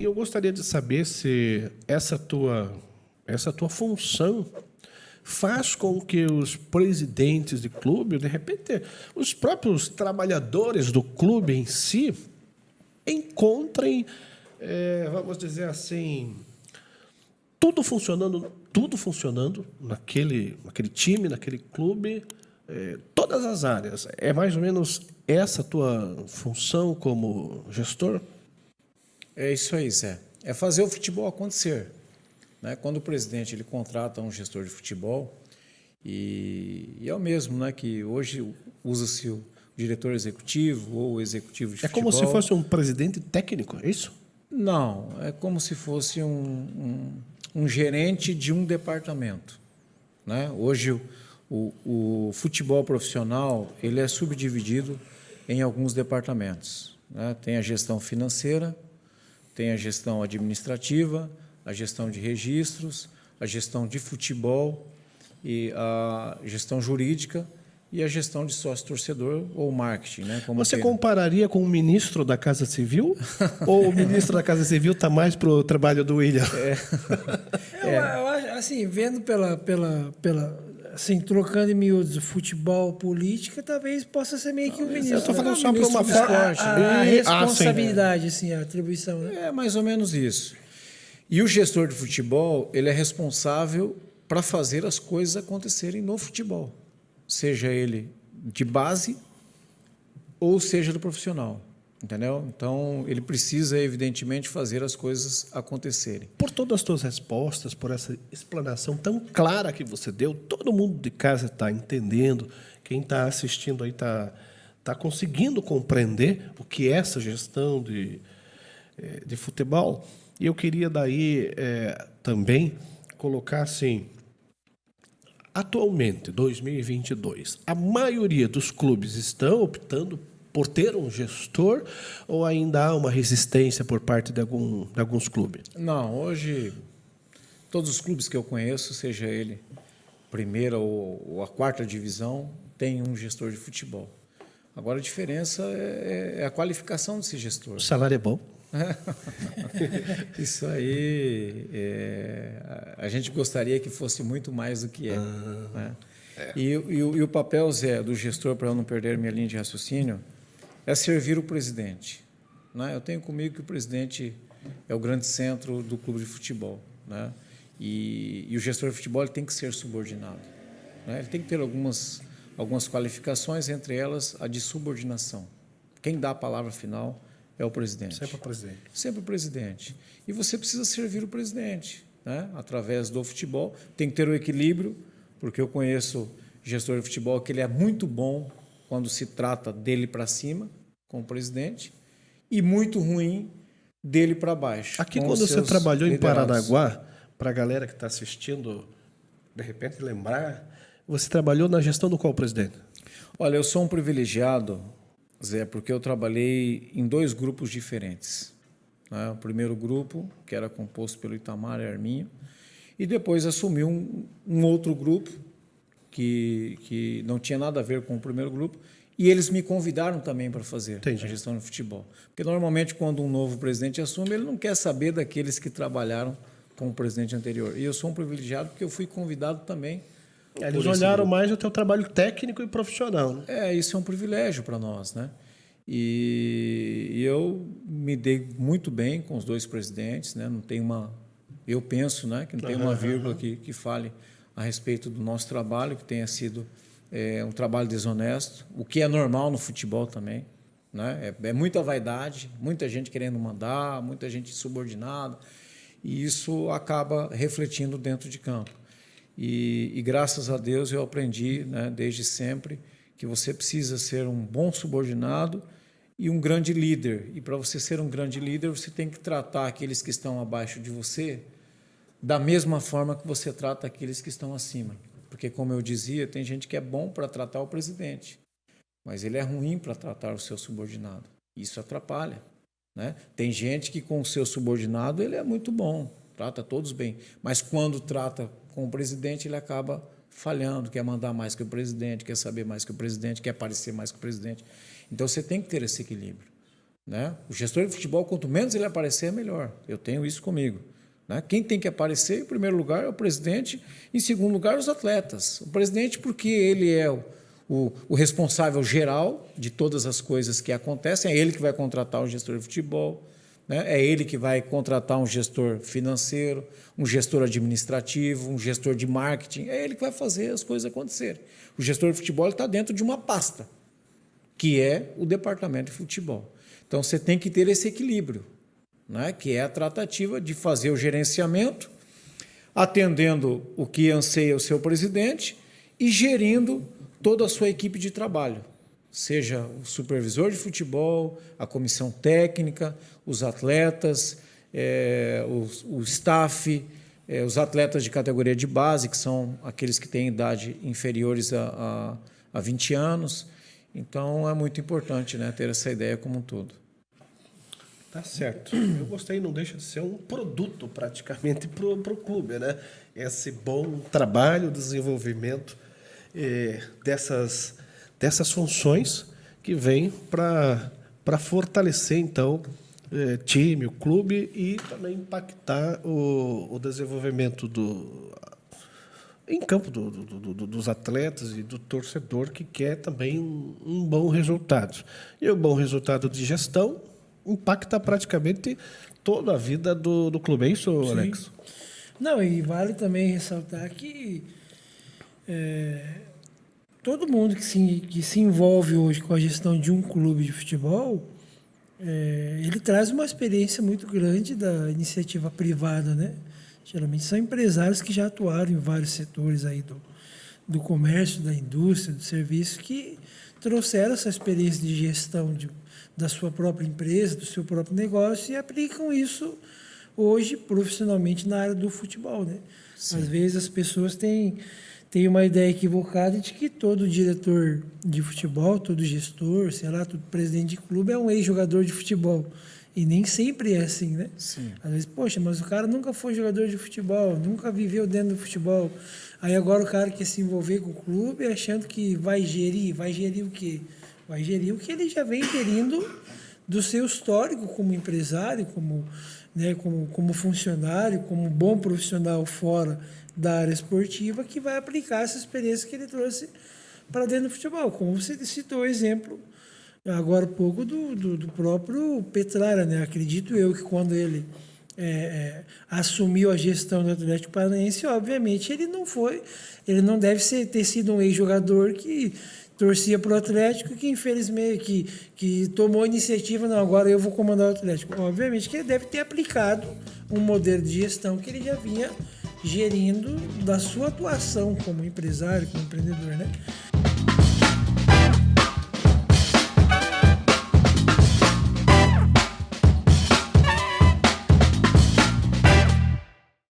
E eu gostaria de saber se essa tua função faz com que os presidentes de clube, de repente, os próprios trabalhadores do clube em si, encontrem, vamos dizer assim, tudo funcionando naquele time, naquele clube, todas as áreas. É mais ou menos essa a tua função como gestor? É isso aí, Zé. É fazer o futebol acontecer, né? Quando o presidente ele contrata um gestor de futebol, e é o mesmo, né, que hoje usa-se o diretor executivo ou o executivo de É futebol. como se fosse um presidente técnico, é isso? Não, é como se fosse um gerente de um departamento, né? Hoje o futebol profissional ele é subdividido em alguns departamentos, né? Tem a gestão financeira, tem a gestão administrativa, a gestão de registros, a gestão de futebol e a gestão jurídica e a gestão de sócio-torcedor ou marketing, né? Como Você queira. compararia com o ministro da Casa Civil? Ou o ministro da Casa Civil está mais para o trabalho do William? Eu acho, assim, vendo assim, trocando em miúdos futebol, política, talvez possa ser meio que o ministro. Eu estou falando só para ministro uma do forma. esporte, A sim. responsabilidade, assim, a atribuição, né? É mais ou menos isso. E o gestor de futebol, ele é responsável para fazer as coisas acontecerem no futebol, seja ele de base ou seja do profissional, entendeu? Então, ele precisa, evidentemente, fazer as coisas acontecerem. Por todas as tuas respostas, por essa explanação tão clara que você deu, todo mundo de casa está entendendo, quem está assistindo aí está conseguindo compreender o que é essa gestão de futebol. E eu queria daí também colocar assim, atualmente, 2022, a maioria dos clubes estão optando por ter um gestor ou ainda há uma resistência por parte de alguns clubes? Não, hoje, todos os clubes que eu conheço, seja ele primeira ou a quarta divisão, tem um gestor de futebol. Agora, a diferença é a qualificação desse gestor. O salário é bom? Isso aí, a gente gostaria que fosse muito mais do que é. Né? E o papel, Zé, do gestor, para eu não perder minha linha de raciocínio, é servir o presidente. Né? Eu tenho comigo que o presidente é o grande centro do clube de futebol. Né? E o gestor de futebol ele tem que ser subordinado. Né? Ele tem que ter algumas qualificações, entre elas a de subordinação. Quem dá a palavra final é o presidente. Sempre o presidente. Sempre o presidente. E você precisa servir o presidente, né? Através do futebol. Tem que ter o equilíbrio, porque eu conheço gestor de futebol que ele é muito bom quando se trata dele para cima, com o presidente, e muito ruim dele para baixo. Aqui, quando você trabalhou liderados. em Paranaguá, para a galera que está assistindo, de repente lembrar, você trabalhou na gestão do qual presidente? Olha, eu sou um privilegiado, Zé, porque eu trabalhei em 2 grupos diferentes. Né? O primeiro grupo, que era composto pelo Itamar e Arminho, e depois assumi um outro grupo que não tinha nada a ver com o primeiro grupo, e eles me convidaram também para fazer Entendi. a gestão do futebol. Porque, normalmente, quando um novo presidente assume, ele não quer saber daqueles que trabalharam com o presidente anterior. E eu sou um privilegiado porque eu fui convidado também. Eles olharam mais o teu trabalho técnico e profissional. Né? Isso é um privilégio para nós, né? E eu me dei muito bem com os 2 presidentes, né? Não tem eu penso, né, que não tem uma vírgula que fale a respeito do nosso trabalho, que tenha sido um trabalho desonesto, o que é normal no futebol também, né? É muita vaidade, muita gente querendo mandar, muita gente subordinada, e isso acaba refletindo dentro de campo. E graças a Deus eu aprendi, né, desde sempre, que você precisa ser um bom subordinado e um grande líder. E para você ser um grande líder, você tem que tratar aqueles que estão abaixo de você da mesma forma que você trata aqueles que estão acima. Porque, como eu dizia, tem gente que é bom para tratar o presidente, mas ele é ruim para tratar o seu subordinado. Isso atrapalha. Né? Tem gente que, com o seu subordinado, ele é muito bom, trata todos bem, mas quando trata com o presidente, ele acaba falhando, quer mandar mais que o presidente, quer saber mais que o presidente, quer aparecer mais que o presidente. Então, você tem que ter esse equilíbrio. né? O gestor de futebol, quanto menos ele aparecer, é melhor. Eu tenho isso comigo. Né? Quem tem que aparecer, em primeiro lugar, é o presidente, em segundo lugar, os atletas. O presidente, porque ele é o responsável geral de todas as coisas que acontecem, é ele que vai contratar o gestor de futebol, né? É ele que vai contratar um gestor financeiro, um gestor administrativo, um gestor de marketing, é ele que vai fazer as coisas acontecerem. O gestor de futebol está dentro de uma pasta, que é o departamento de futebol. Então, você tem que ter esse equilíbrio, né? Que é a tratativa de fazer o gerenciamento, atendendo o que anseia o seu presidente e gerindo toda a sua equipe de trabalho, seja o supervisor de futebol, a comissão técnica, os atletas, o staff, os atletas de categoria de base, que são aqueles que têm idade inferiores a 20 anos. Então, é muito importante, né, ter essa ideia como um todo. Tá certo. Eu gostei, não deixa de ser um produto praticamente para o clube, né? Esse bom trabalho, desenvolvimento dessas funções que vem para fortalecer, então, time, o clube e também impactar o desenvolvimento em campo dos atletas e do torcedor que quer também um bom resultado. E o bom resultado de gestão impacta praticamente toda a vida do clube. É isso, Alex? Não, e vale também ressaltar que todo mundo que se envolve hoje com a gestão de um clube de futebol, ele traz uma experiência muito grande da iniciativa privada, né? Geralmente são empresários que já atuaram em vários setores aí do comércio, da indústria, do serviço, que trouxeram essa experiência de gestão da sua própria empresa, do seu próprio negócio e aplicam isso hoje profissionalmente na área do futebol, né? Sim. Às vezes as pessoas têm uma ideia equivocada de que todo diretor de futebol, todo gestor, sei lá, todo presidente de clube é um ex-jogador de futebol. E nem sempre é assim, né? Sim. Às vezes, poxa, mas o cara nunca foi jogador de futebol, nunca viveu dentro do futebol. Aí agora o cara quer se envolver com o clube achando que vai gerir o quê? Vai gerir o que ele já vem gerindo do seu histórico como empresário, como funcionário, como bom profissional fora da área esportiva, que vai aplicar essa experiência que ele trouxe para dentro do futebol. Como você citou o exemplo agora há pouco do próprio Petralha, né? Acredito eu que quando ele assumiu a gestão do Atlético Paranaense, obviamente ele não deve ter sido um ex-jogador que torcia para o Atlético, que infelizmente que tomou a iniciativa, não, agora eu vou comandar o Atlético. Obviamente que ele deve ter aplicado um modelo de gestão que ele já vinha gerindo da sua atuação como empresário, como empreendedor, né?